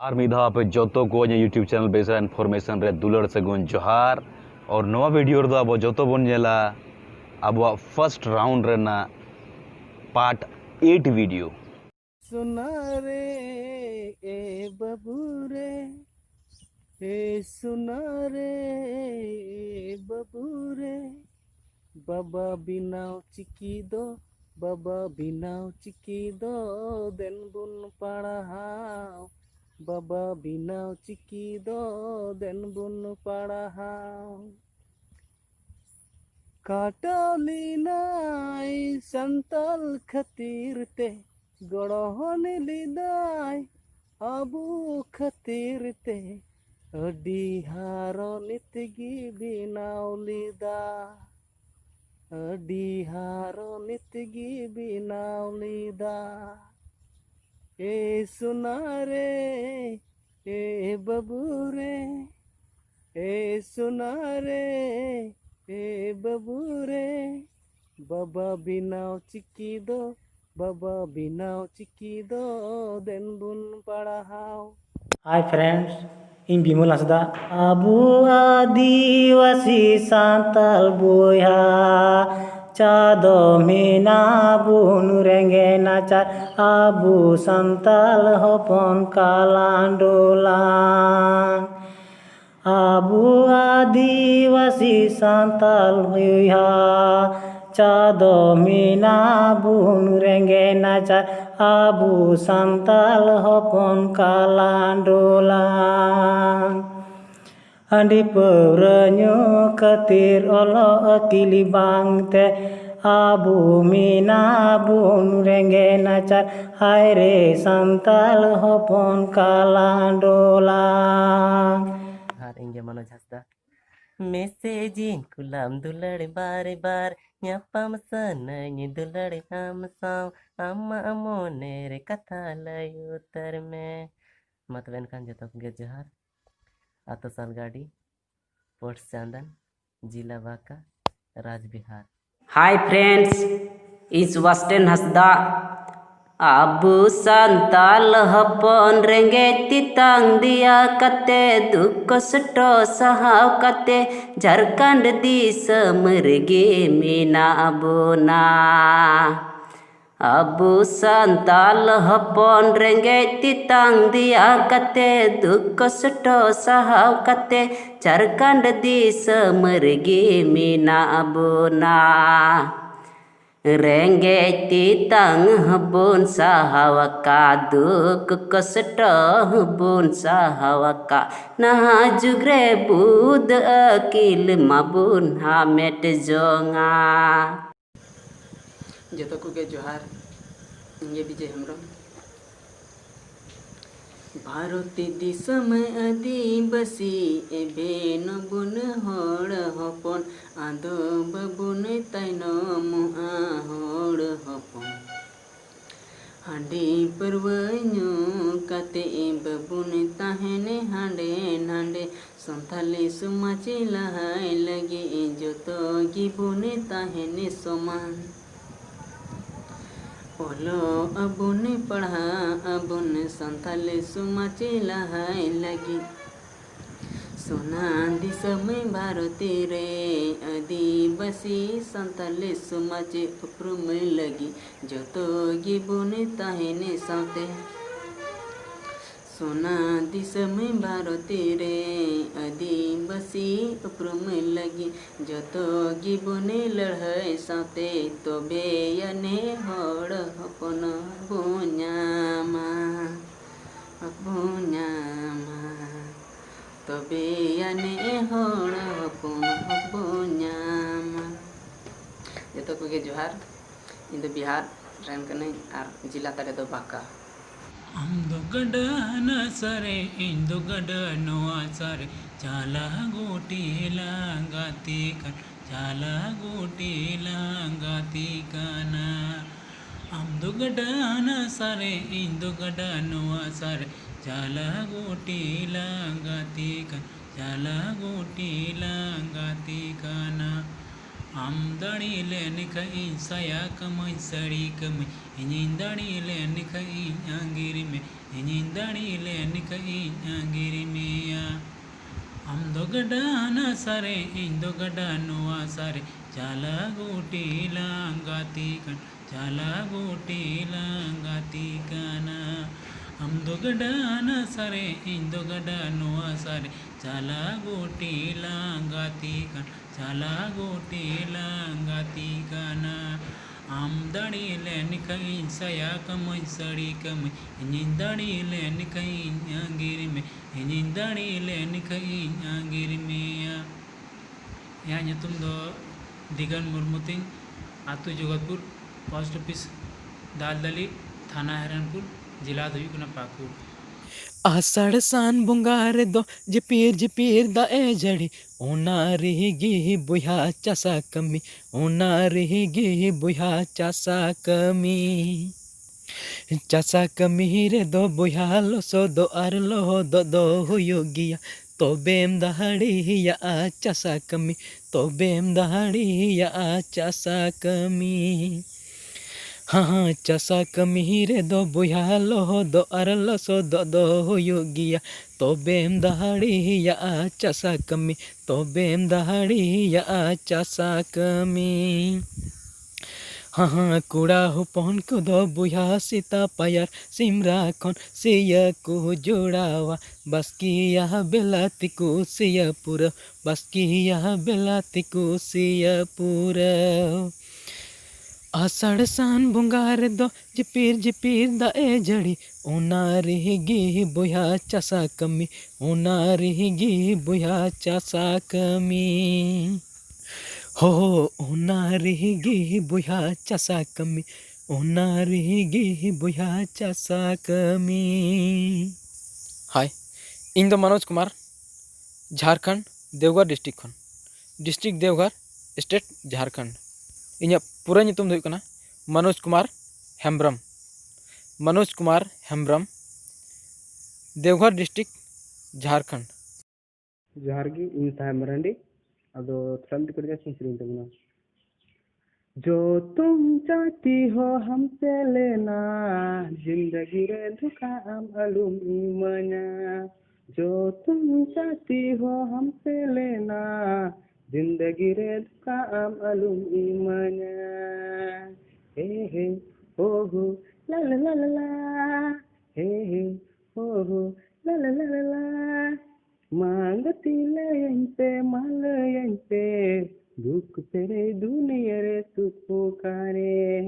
और मिधा पे जोतो को यूट्यूब चैनल बेसा इन्फॉर्मेशन रे दुलड़ सगुन जोहार और नवा वीडियो रे अब जोतो बन जेला अब फर्स्ट राउंड रेना पार्ट 8 वीडियो सुना रे ए बबू रे ए सुना रे ए बबू रे बाबा बिनाव चिकी दो बाबा बिनाव चिकी दो देन बुन पढ़ाओ बाबा बिनाव चिकी दो देन बुन पढ़ाओ काटली नाय संतल खातिर ते गड़हन लिदाय अबू खातिर ते अडी हारो नितगी बिनाव लिदा अडी हारो नितगी बिनाव लिदा ए सुना रे ए बबू रे ए सुना रे ए बबू रे बाबा बिनाव चिकी दो बाबा बिनाव चिकी दो देन बुन पढ़ाओ। हाय फ्रेंड्स इन बिमल हंसदा आबू आदिवासी सांताल बोया चादो मेना बुन रेंगे नाचार आबू सांताल हपन कालांडोला आबू आदिवासी सांताल बोया चादो मेना बुन रेंगे नाचार आबू सांताल हपन कालांडोला हांडी पौरा ᱧᱩ खातिर अलो अकिली बांगते आबू मेना बुन रेंगे नाचार हाय रे सांताल हपन कालांडोला हार इंगे मनोज हंसदा मेसेजिन कुलाम दुलड़ बार बार nyapam sanay दुलड़ हम साव अम्मा अमोने रे कथा लय उतर में मतवेन कान जतो गे जोहार आतो साल गाड़ी पोर्ट चांदन जिला बांका राज बिहार। हाय फ्रेंड्स इस वास्टन हंसदा आबू सांताल हपन रेंगे तितांग दिया कते दुख कष्ट सहाव कते झारखंड दिसम रेगे मेना बोना आबू सांताल हपन रेंगे तितांग दिया कते दुख कष्ट सहाव कते झारखंड दिसम रेगे मेना बोना रेंगे तितांग हबुन सहावका दुख कष्ट हबुन सहावका नहा जुगरे बुद अकिल माबुन हामेट जोंगा जतो को के जोहार ये विजय हेम्ब्रम भारती दिसम आदिवासी एबे नबुन हड़ हपन आदो बबुन तैनम हड़ हपन हांडी परवन्यू काते बबुन ताहेने हांडे नांडे संथाली सुमाची लहाय लगे जतो गिबुन ताहेने समान ओलो अबुन पढ़ा अबुन संथाले सुमाची लहाय लगी सोना दिसम भारती रे आदिवासी संथाले सुमाची उपरुम लगी जतो गिबुन ताहेने साथे सोना दिसम भारती रे आदिवासी उपरुम लगी जतो गिबुन लड़ाई साथे तोबे यने हड़ हपन बुन्यामा तोबे यने हड़ हपन बुन्यामा जतो को के जोहार इन दो बिहार रेन कने आर जिला तारे दो बांका आमदो गडन सरे इंदो गडनो सरे चाला गोटी लांगाती कन चाला गोटी लांगाती कना आमदो गडन सरे इंदो गडनो सरे चाला गोटी लांगाती कन चाला गोटी लांगाती कना आम दाड़ी लेन खाई साया कमाई साड़ी कमाई इन्हीं दाड़ी लेन खाई आंगिर में इन्हीं दाड़ी लेन खाई आंगिर में आम दो गडाना सारे इन दो गडा नुआ सारे चाला गोटी लांगाती कन चाला गोटी लांगाती काना हम दो गडाना सारे इन दो गडा नुआ सारे चाला गोटी लांगाती कन चाला गोटी लांगाती काना आम दाड़ी लेन कहीं साया कमाई साड़ी कमाई इन्हीं दाड़ी लेन कहीं आंगिर में इन्हीं दाड़ी लेन कहीं आंगिर में यहाँ nyutum do Digan Murmuting Atu Jogatpur Post Office Daldali Thana Haranpur Jila Duyuk na Pakur आषाढ़ सान बुंगार दो जिपीर दा ए जड़ी ओना रही बुहा चासा कमी ओना रही बुहा चासा कमी रे दो बुहा लो सो दो आर लो दो हुयोगिया तो बेम दहाड़ी या चासा कमी तो बेम दहाड़ी या चासा कमी हाँ चासा कमी रे दो बुहा लो दो आर लो सो दो हुयोगिया तो बेम दहाड़ी या चासा कमी तो बेम दहाड़ी या चासा कमी हाँ कुड़ा हुपन को दो बुहा सीता पायर सिमरा खन सिया को जोड़ावा बसकी यह बेलाती को सिया पूरा बसकी यह बेलाती को सिया पूरा आषाढ़ सान बुंगार दो जिपीर दा ए जड़ी ओना रही बुहा चासा कमी ओना रही बुहा चासा कमी हो ओना रही बुहा चासा कमी ओना रही बुहा चासा कमी हाय इन दो मनोज कुमार झारखंड देवघर डिस्ट्रिक्ट देवघर स्टेट झारखंड इन्हें पूरा नितुम दो कना मनोज कुमार हेम्ब्रम देवघर डिस्ट्रिक्ट झारखंड जोहार गी इन ताहे मरांडी अदो थ्रम दिकर जा सिंसरिन तबना जो तुम चाहती हो हमसे लेना जिंदगी रे धोखा हम अलूम इमाना जो तुम चाहती हो हमसे लेना जिंदगी रे धोखा हम अलूम इमाना हे हो ला ला ला ला ला हे हो ला ला ला ला मांगती लयन पे मालयन पे दुख तेरे दुनिया रे सुपुकारे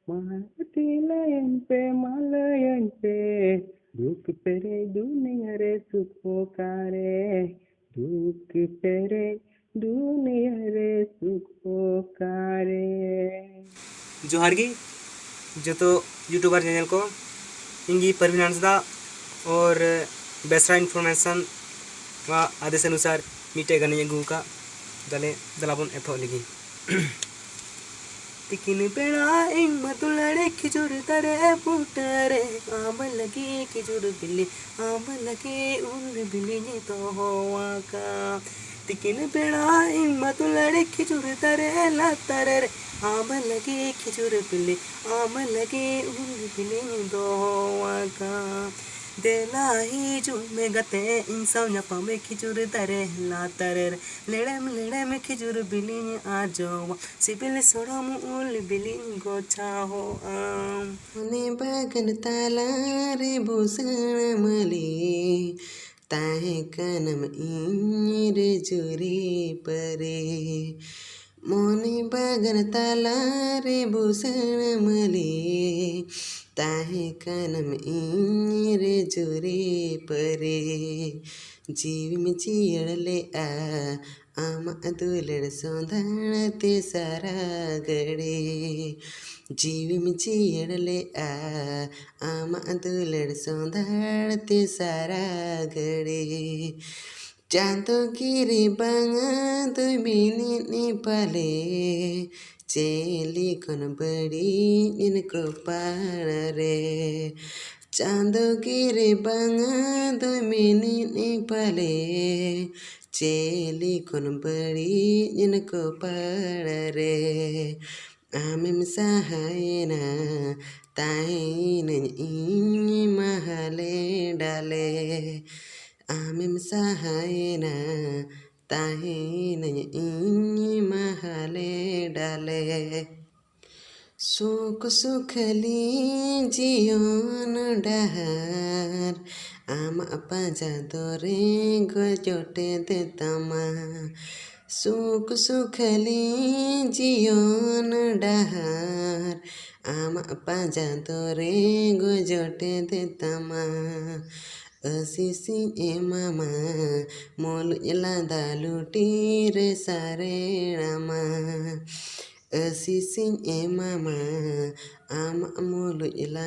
मांगती लयन पे मालयन पे दुख तेरे दुनिया रे सुपुकारे दुख तेरे दुनिया रे सुपुकारे जोहार गी जो तो यूट्यूबर चैनल को इंगी परवीन हंसदा और बेसरा इन्फॉर्मेशन वा आदेश अनुसार मीटे गाने अगू का दले दलाबन एथो लगी तिकिन बेड़ा इन मतुलड़े खिजुर तरे पुटरे आम लगे खिजुर बिल्ली आम लगे उन बिल्ली ने तो होवा का तिकिन बेड़ा इन मतुलड़े खिजुर तरे ला तरे आम लगे खिजुर बिल्ली आम लगे उन बिल्ली ने तो होवा का देला ही जो में गते इंसान न्यापा में खिजुर तरे ला तरे लेड़े में खिजुर बिलिन आ जाओ सिबिल सोड़म उल बिलिन गोछा हो आम ने बगन ताला रे भूषण मले ताहे कनम ईर जुरी परे मोने बगन ताला रे भूषण मले ताहे कनम ईर जुरे परे जीव में चियड़ले आम दुलड़ सौंधण ते सारा गड़े जीव में चियड़ले आम दुलड़ सौंधण ते सारा गड़े चांदो गिरी बांगा दो बिनी पाले चेली कन बड़ी इनको पार रे चांदो गिरे बांगा दो मिनी पाले चेली खन बड़ी इनको पड़ रे आमेम सहायना ताइन इन महले डाले आमेम सहायना ताइन इन महले डाले सुख सुखली जीवन डहार आम पाजा दोरे गजोटे दे तमा सुख सुखली जीवन डहार आम पाजा दोरे गजोटे दे तमा असीसी ए मामा मोल इला दालुटी रे सारे रामा असीसी ए मामा आम मोल इला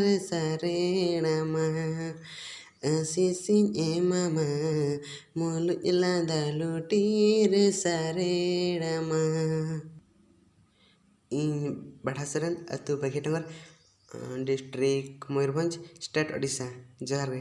रे सारे रामा असीसी ए मामा मोल इला दालुटी रे सारे रामा इन बढ़ासरन अतु बघेटंगर डिस्ट्रिक्ट मयूरभंज स्टेट ओडिशा जोहार गे।